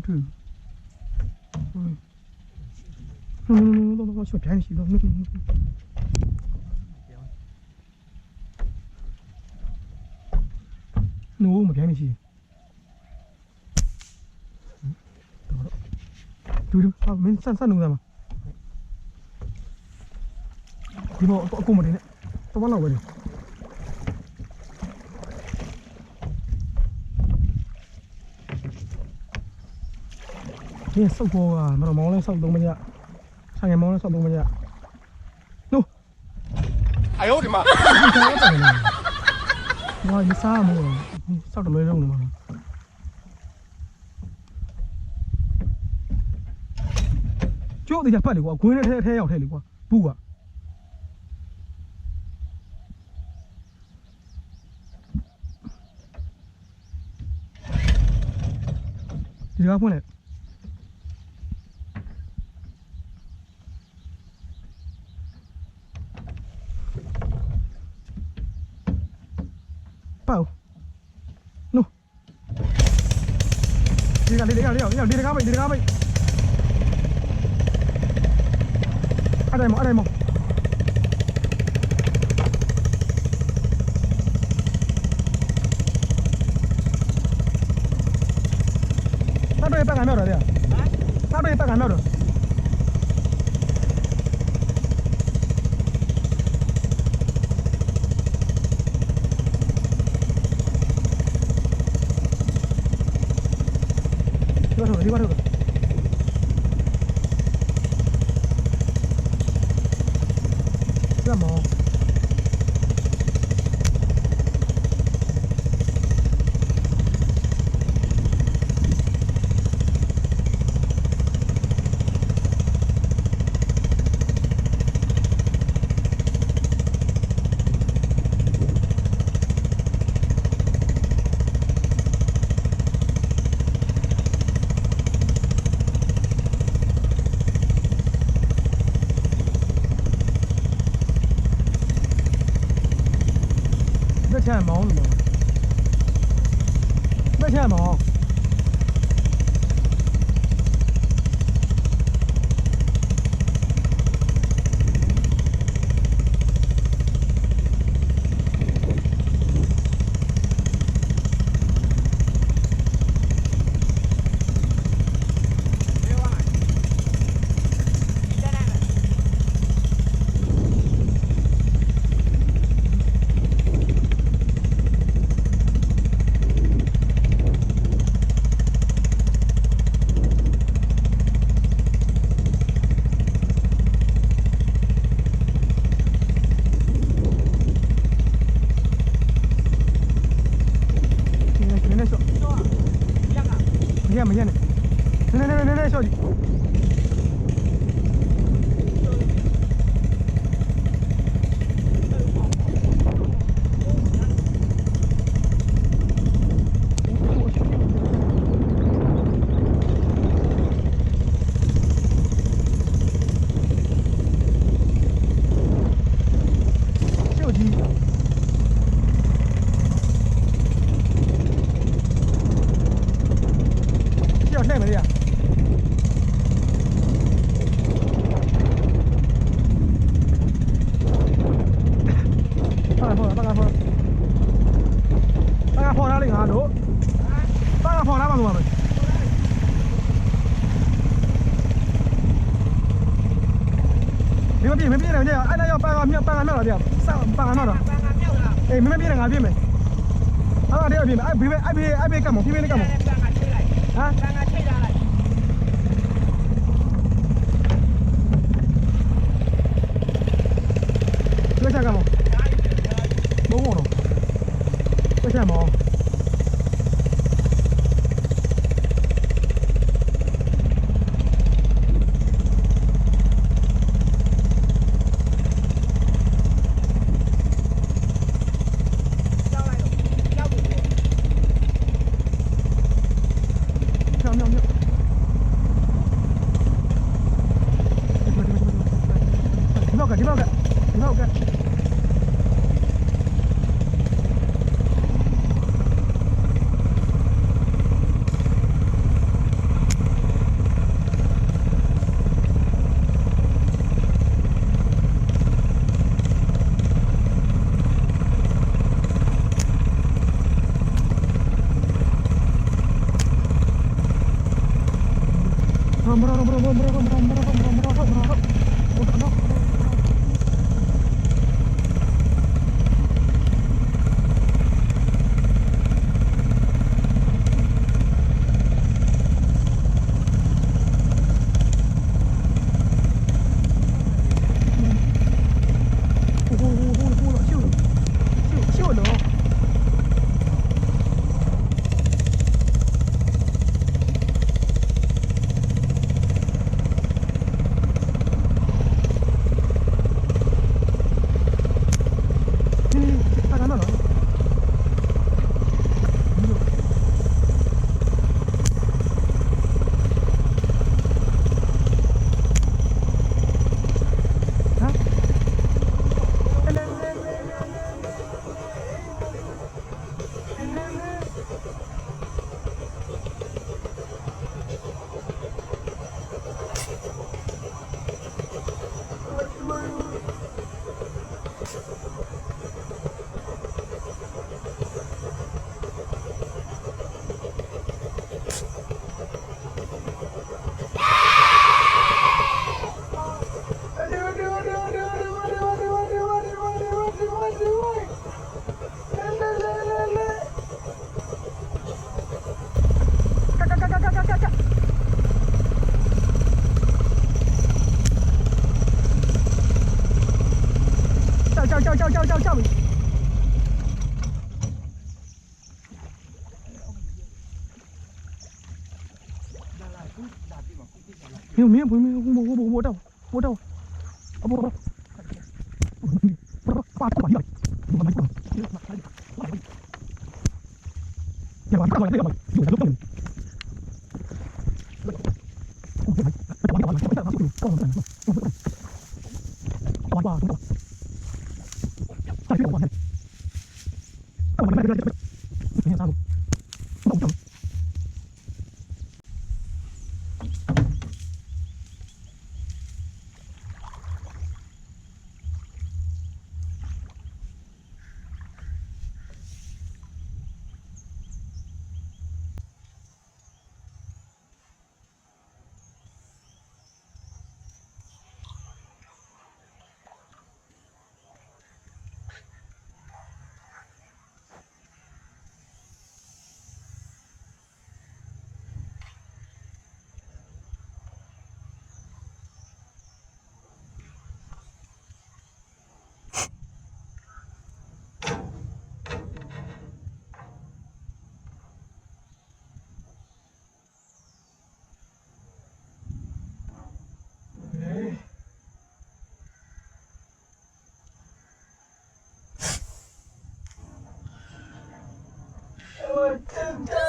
对，小便宜了，那我没便宜。对，啊，没三弄的嘛。ဒီဘောအကုန်မတင်နဲ့တော့လောက်ပဲဒီစောက်ပေါ်ကမတော်မောင်းလဲစောက်သုံးမရဆိုင်ငယ်မောင်းလဲစောက်သုံးမရနိုး哎呦我的妈哇你啥么စောက်တယ်လွယ်လုံးနေမှာကျိုးတရားပတ်လေကွာခွင်းနဲ့ထဲရောက်ထဲလေကွာဘူးကဒီကားဖွင့်လိုက်ပေါ့နိုးဒီကားလေးဒီကားပိတ်အဲ့ဒါမောအဲ့ဒါမော他这也半杆苗的的，他这也半杆苗的。里边头的。这毛。欠毛呢吗？没欠毛。没见呢，来，小姐。小鸡。那没的呀，大概破哪里啊？都，大概破哪把多没？没变了，这按照要半个庙了的，半个庙的。哎，没变了，俺变没。啊，这要变没？爱变干嘛？变干嘛？啊？这下干嘛？没我了。这下毛。ဒီဘောက်က ပ叫你。没有，我到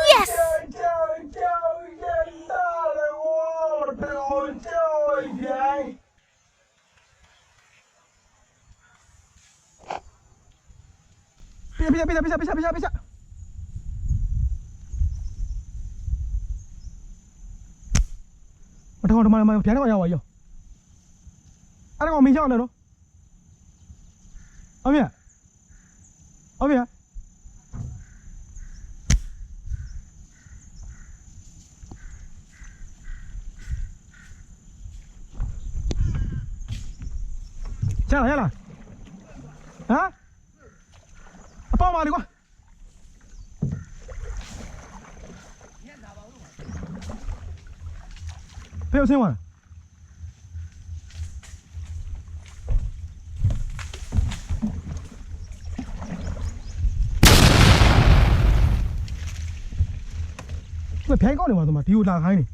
，Yes! 别下！我他妈别让我要，俺这个没想的喽，阿妹，下来，啊？帮忙你过。不要声我。我偏高的嘛，怎么丢大海呢？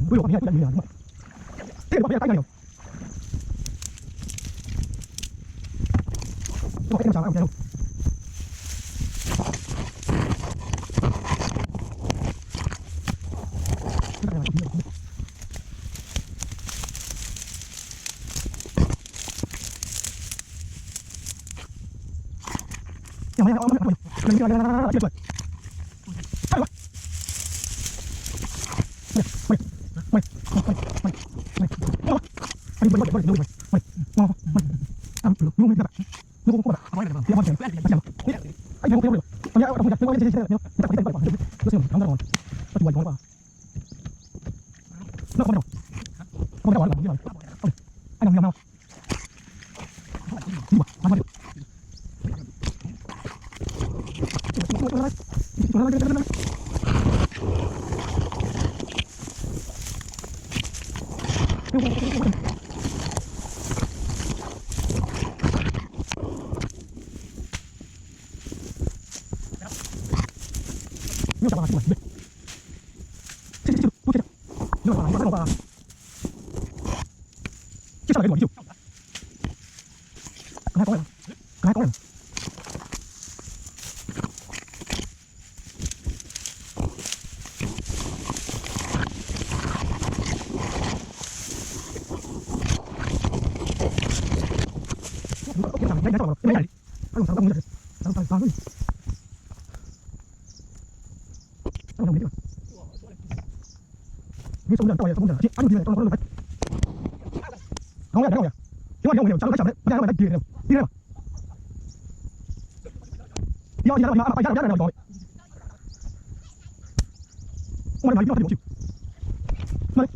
不用，你看，这个别打掉。我给你们讲完，我先走。没有想办法，对，这不这样，没有办法，没有办法，接下来给我就，刚才高了，刚才高了，来找我，来，还有啥东西？啥东西？你手上倒也是工程，安全装装来。等我呀，另外加入他小的，我加入来第二个。要加入我来不要太过去。来，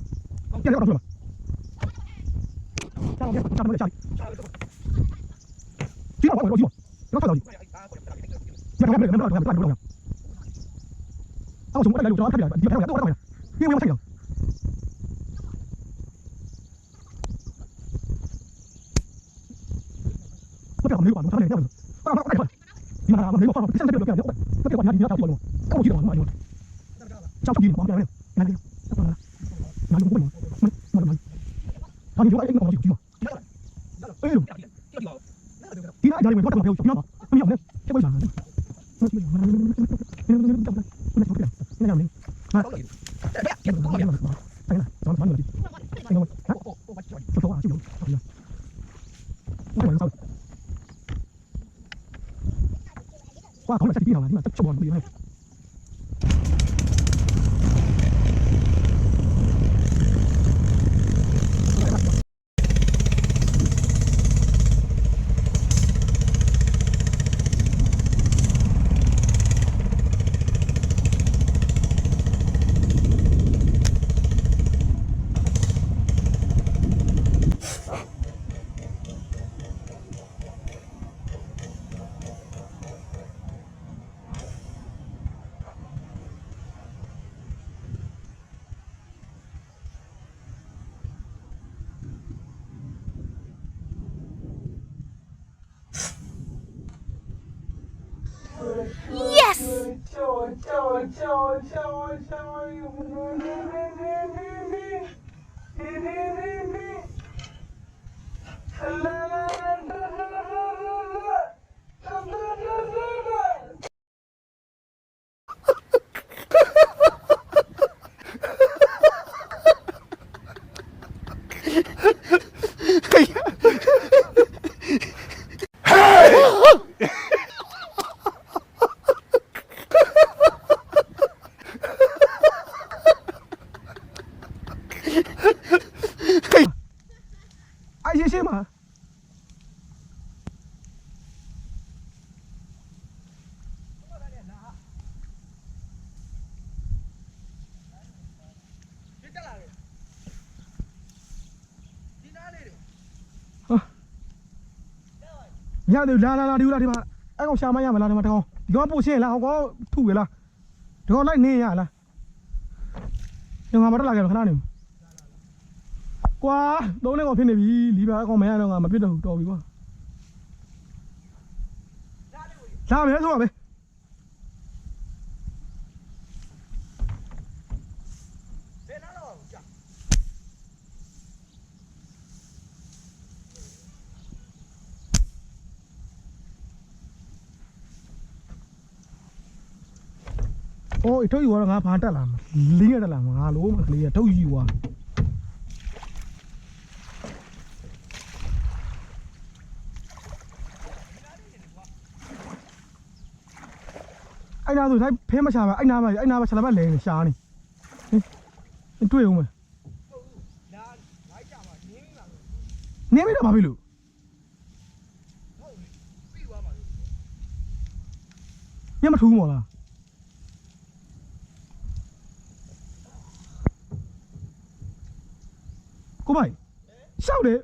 加入到了。加入在家里。今天我去，要看到你。要看不了。我从我来路上看见，你看我，因为我太阳。我这没有管，我这样子，我带快，你看我没有放，现在这个变了，这个管你要跳了，我记得我嘛，交出去我变了，来，拿用不用，他你就爱用我就去嘛，哎呦，你那家里面我这个没有不要嘛，没有呢，这为啥呢？哇，搞了下地了，你们这我没有。Yes!爱谢谢嘛。啊， ရတယ်လာဒီမှာအဲ့ကောင်ရှာမရမလားဒီမှာတကောင်ဒီကောင်ပို့ရှင်းလားဟောကောင်ထုရလားဒီကောင်လိုက်နေရလားငါမတက်လာကြခဏနေကွာသုံးနေကောင်ဖြစ်နေပြီလီပါအကောင်မရတော့ငါမပြစ်တော့တော်ပြီကွာလာမယ်ဆိုပါပဲโอ้ยထုတ်ယူတော့ငါဘာတက်လာမှာလင်းရတက်လာမှာငါလို့မကလေးရထုတ်ယူသွားအဲ့နာဆိုတိုင်းဖဲမချပါအဲ့နာမှာခြေလက်ပတ်လဲနေရှာနေတွေ့ဦးမယ်နင်းမိတော့ဘာဖြစ်လို့ညမထူးမော်လားကိုမိုင်ရှောက်တယ်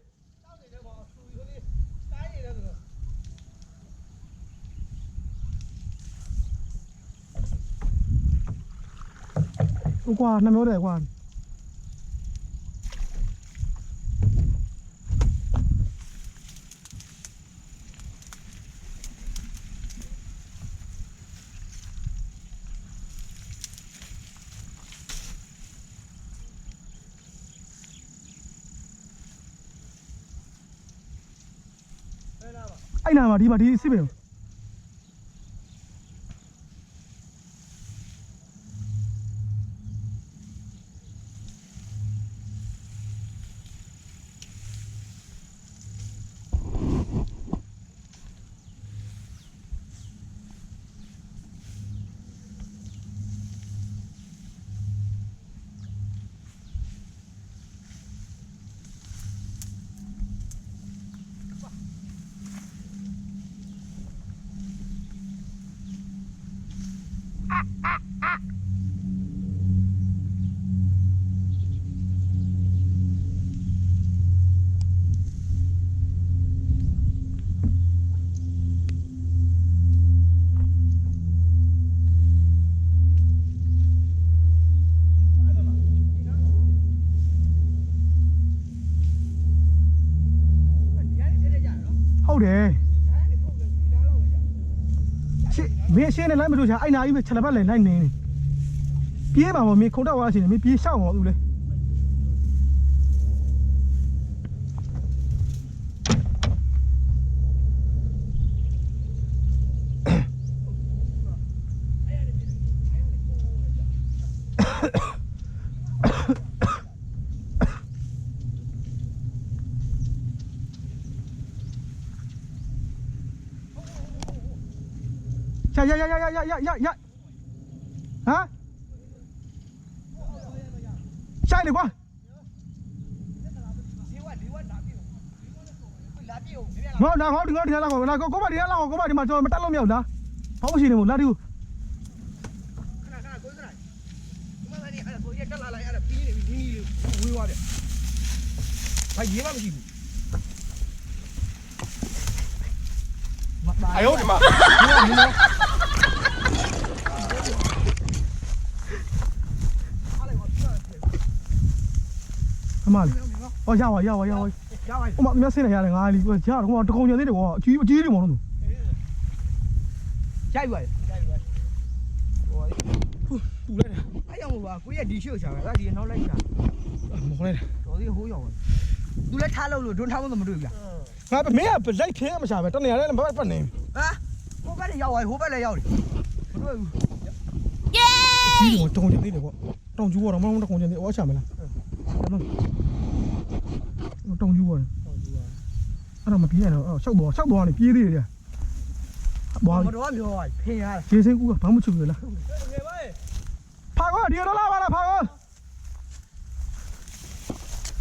ကွာနှမျိုးတယ်ကွာအဲ့နာမှာဒီမှာဒီစစ်ပဲဟုတ်တယ်ရှေ့မင်းရှင်းနေလိုက်မလို့ရှာအဲ့နာကြီးပဲခြေလက်ပတ်လဲလိုက်နေပြေးပါမမင်းခုံတော့သွားချင်းမင်းပြေးရှောက်အောင်ဦးလေ呀啊下一个关我拿好，你拿拿好，拿过把你拿好，过把你嘛，就没打老苗子，好些的么，拿丢。哎呦我的妈！妈的！我下我，我妈没谁来下来，俺里我下我这空间里的我，几里毛了都。下一位。堵来的。哎呀我估计地修下来，那地闹来下。没来的。到底好用。堵来塌了路，中场我怎么对呀？俺没也不来偏么下呗，等年来没办呢。啊，我把你要啊，我把你要的。耶！我这空间里的我，当主我了，我这空间里我下没了。我当主我了。အဲ့တော့မပြေးရတော့ရှောက်သွားနေပြေးသေးတယ်။ဘာ မတော်မျိုးပါဖင်ရလား ကျေးစင်းကူကဘာမှချူရလား။ဖာကောဒီတော့လာပါလားဖာကော။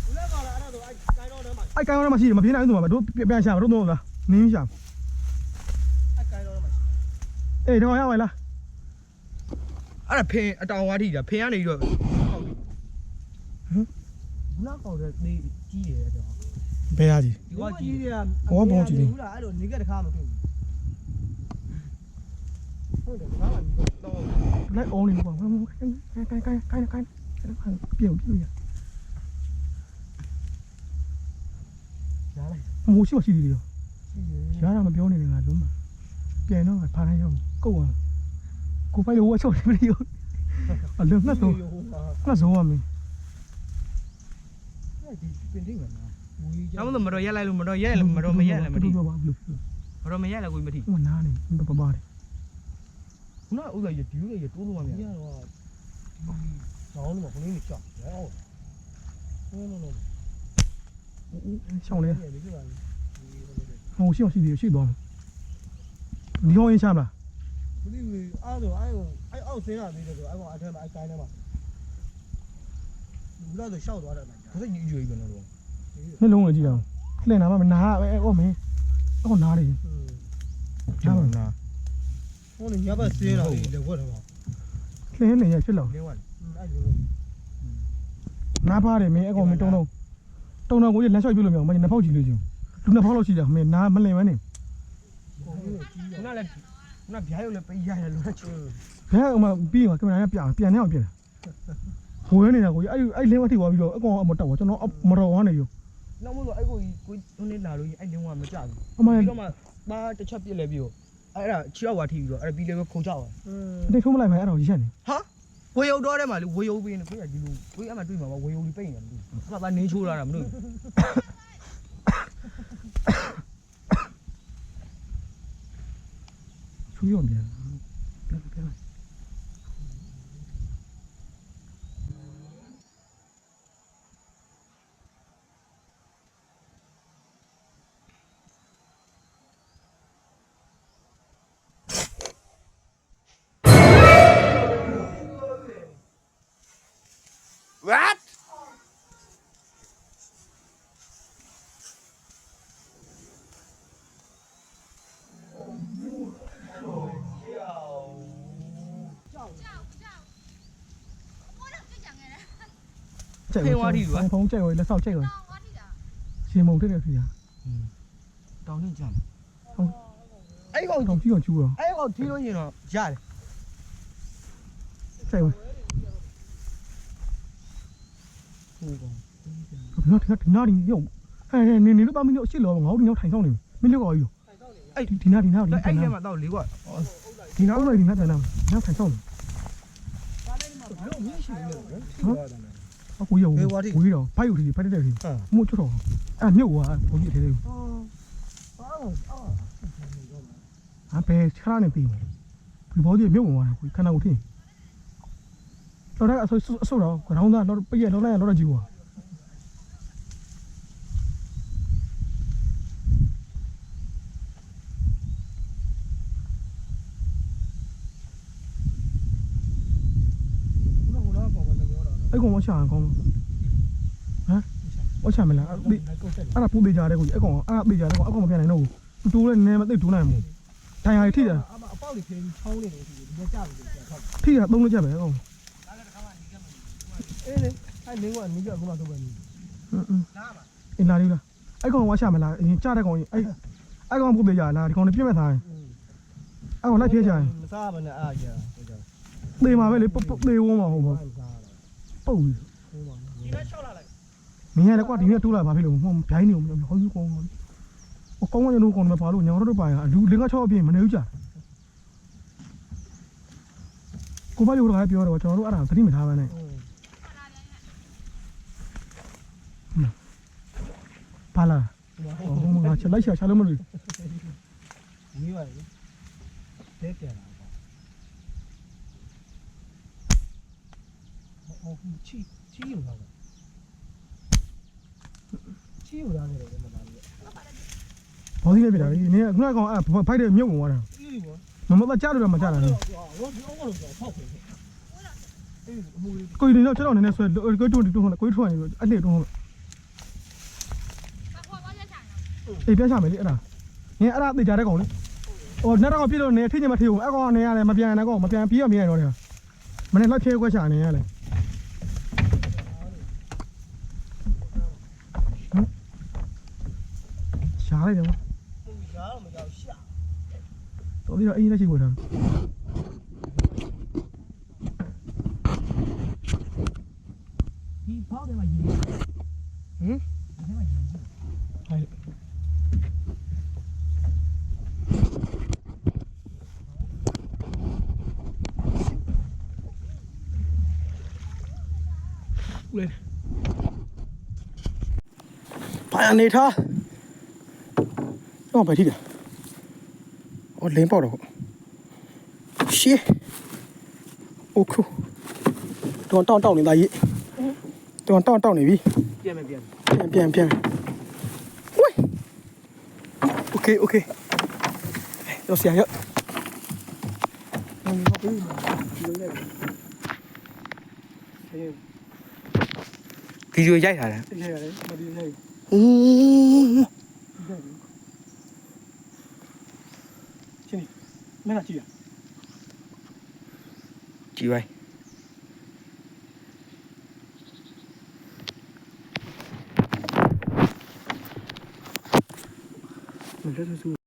ဦးလဲပါလားအဲ့တော့ကိုင်းတော့တော့မှာ။ကိုင်းတော့မှရှိတယ်မပြေးနိုင်ဘူးဆိုမှာတို့ပြန်ရှာတို့တော့လားနင်းရှာ။ကိုင်းတော့မှရှိ။အေးတော့ရပါလား။အဲ့ဒါဖင်အတောင်ဝါထိတာဖင်ကနေပြီးတော့ဟောက်ပြီ။ဟမ်။ဘူးလားကောက်တဲ့နေကြီးတယ်တော့။ ဘယ်ရကြီး ဒီကွာကြီး ဘူးလားအဲ့လိုနေကတခါမတွေ့ဘူးဟုတ်တယ်ဘာမှမပြော တော့ လိုက်အောင်နေပေါ့ကိုင်းပြုတ်ရမိုးရှိမရှိသေးတယ်ရတာမပြောနေနဲ့ငါလုံးမပြန်တော့ဖားလိုက်ရောက်ကုတ်အောင်ကိုပိုက်လို့ဝါချော်နေမလို့အလုံးငတ်တော့ငါဆုံးရမင်း ဒီပင်ထိမှာဝီးကြ နောက်မှမတော်ရက်လိုက်လို့မတော်ရက်လည်းမတော်မရက်လည်းမထီ ပြောပါဘူး မတော်မရက်လည်းကိုမထီ ဟိုနားနေပပတယ် ခုနဥစ္စာရဒီလိုရတိုးလို့မမြင် ညတော့ဒီနောင်းလို့မခလေးနေချောက်ရဲဟုတ်နော် ရှောင်းလေ ဒီလိုပါ ဟိုရှိမရှိသေးရှိသွားဒီဟောင်းရင်းချမလား ဘယ်လိုအားတော့အဲ့အောက်ဆင်းလာသေးတယ်ဆိုအဲ့ကောင်အထက်မှာအဲ့ကိုင်းထဲမှာဘူးလားဆိုရှောက်သွားတယ်မှာ ဘယ်ညွှေပဲနော် နှလုံးဝင်ကြည့်အောင်လှင်နာမနာပဲအော်မင်းအော်နားနေ ကျောင်းနာ ဟိုညဘက်ဆင်းလာတယ်လေဝတ်တော့ လှင်နေရဖြစ်လောက် လင်းဝါ အဲ့လို နားပါတယ်မင်းအကောင်မင်းတုံတော့ကိုလမ်းလျှောက်ပြလို့မရအောင်မင်းနှစ်ဖောက်ကြည့်လို့ချင်းလူနှစ်ဖောက်လောက်ရှိတယ်မင်းနားမလင်မနေ ခုနလည်းခုနဗျာရုပ်လည်းပေးရတယ်လို့ချူ ဘယ်အောင်မပြီးမှာကင်မရာနဲ့ပြန်နေအောင်ပြင်ဝဲနေတာကိုအဲ့လင်းဝထိသွားပြီးတော့အကောင်အမတက်သွားကျွန်တော်မတော်ဝမ်းနေရော နောက်မို့လို့အဲ့ကိုကိုနေလာလို့အဲ့လင်းဝါမကြဘူး အမ ပြီးတော့မှပါတစ်ချက်ပြစ်လဲပြီးတော့အဲ့ဒါချီရောက်ဝါထိပြီးတော့အဲ့ပြီးလည်းခုံချောက် တိတ်ထုံးမလိုက်မှအဲ့တော့ရက်နေ ဟာဝေယုတ်တော့တယ်မှာလေဝေယုတ်ပြီးနေကိုရဒီလိုကိုအမှတွေ့မှာပါဝေယုတ်ဒီပိတ်နေတယ်မသိဘူးအမှပါနေချိုးလာတာမလို့ ချူရောပြန် ဖုံးကြိုက်ဝဲလက်ဆောက်ကြိုက်ဝဲရှင်မုံတဲ့ဖြစ်ရ တောင်းနေကြအဲ့ကောင် ကောင်ကြီးကောင်ကျူတော့ အဲ့ကောင်ထီးလို့ရင်တော့ရတယ် ကြိုက်ဝဲ ဟိုကောင် ဒီနာဒီရုံဟဲ့နေလို့တော့မင်းတို့အစ်လောငါတို့ဒီနောက်ထိုင်ဆောင်နေမင်းတို့ကောကြီးအဲ့ဒီနာ အဲ့ထဲမှာတော့လေးကွာ ဒီနောက်လိုက်ဒီနာထိုင်ဆောင်နောက်ထိုင်ဆောင် တော့မင်းရှိနေတယ် အကူရောဝေးတော့ဖိုက်ယူဒီဖိုက်တဲ့ဒီမို့ချွတ်တော့အဲ့မြုပ်သွားဘုံကြီးထဲထဲဟာဘယ်ချားနေပြီဒီဘောကြီးမြုပ်သွားတာကိုခဏကိုထင်းတော့တဲ့အဆုပ်တော့ခေါင်းသားတော့ပြည့်ရတော့လိုက်ရတော့ကြည့်ွာအဲ့ကောင်မချာကောင်ဟမ်ဝချာမလားအဲ့ဒါပူသေးကြတဲ့ကိုအဲ့ကောင်အဲ့သေးကြတဲ့ကောင်အကောင်မပြန်နိုင်တော့ဘူးတိုးလဲနည်းမသိတိုးနိုင်ဘူးထိုင်ရထိတယ် အပေါက်လေးဖေးချောင်းလေးတွေဒီကြကြပြီထောက် ထိရသုံးလို့ကြပဲကောင် အေးလေအဲ့လင်းကအနီးကခုမှတော့ပဲနီး အင်းလာလေးလားအဲ့ကောင်ဝချာမလားအရင်ကြားတဲ့ကောင်အဲ့ကောင်ပူသေးကြလားဒီကောင်နေပြည့်မဲ့သားအဲ့ကောင်လိုက်ပြည့်ကြရင် မစားဘဲနဲ့အားကြဟုတ်ကြ သေမှာပဲလေပုတ်သေဝုံးမှာဟုတ်ပါ စားတော့ ပုတ်ပြီ ဟိုမှာ ဒီနဲ့6လာလိုက် မင်းရတယ်ကွာဒီနေ့တိုးလာဘာဖြစ်လို့ဟိုဘိုင်းနေအောင်ဟောယူကောင်ဟိုကောင်ကရလို့ကောင်မပါလို့ညာတော့ပါရလူလင်းက6အပြင်မနေဘူးကြာကိုမလေးတို့ကပြောတော့ကျွန်တော်တို့အဲ့ဒါသတိမထားပါနဲ့ပါလာဟိုမှာချက်လိုက်ချာလို့မလို့ ဝေးပါလေတဲပြန်လာပေါ့ဟိုချီอยู่တော့ချီอยู่တော့တယ်မလားလေ ဘောစီးပဲပြတာလေနင်ကခုနကောင်အဲ့ဖိုက်တဲ့မြုပ်ဝင်သွားတာ အေးပေါ့ မမကြားလို့မကြားတာလေ ဟိုဒီအောက်ကတော့ဖောက်ဖေးအေးဟို ကိုကြီးတော့ချက်တော့နည်းနည်းဆွဲကိုတွန်းကိုကြီးထွန်းနေအဲ့လေတွန်းအေးပြချမယ်လေအဲ့ဒါနင်အဲ့ဒါသိကြတဲ့ကောင်လေဟိုနောက်တော့ပြည့်လို့နေထိချင်မထိဘူးအဲ့ကောင်ကနေရလဲမပြန်နဲ့ကောင်မပြန်ပြီးရမြင်ရတော့တယ်မနေ့လိုက်ဖြဲခွဲချနေရလဲ လိုက်တယ်ကွာ ရှားတော့မကြောက်ရှာ တော်ပြီးတော့အင်းနဲ့ရှိပေါ်တာ ဒီဖောက်တယ်မှာယူဟမ်ဒီမှာယူ ဟိုင်ဦးလေးဘာအနေထားတော့ပဲထိတယ်အော်လင်းပေါက်တော့ရှေးโอเคတော့တောင်းနေတာကြီးတော့တောင်းနေပြီ ပြန်မယ်ပြန် ပြန်ဝေးโอเคတော့ဆရာရဗီဒီယိုရိုက်ထားတယ် ရတယ်မဒီနေ อืม ချင်းမင်းကကြည့်ရ ကြည့်ပါ မလက်ဆူ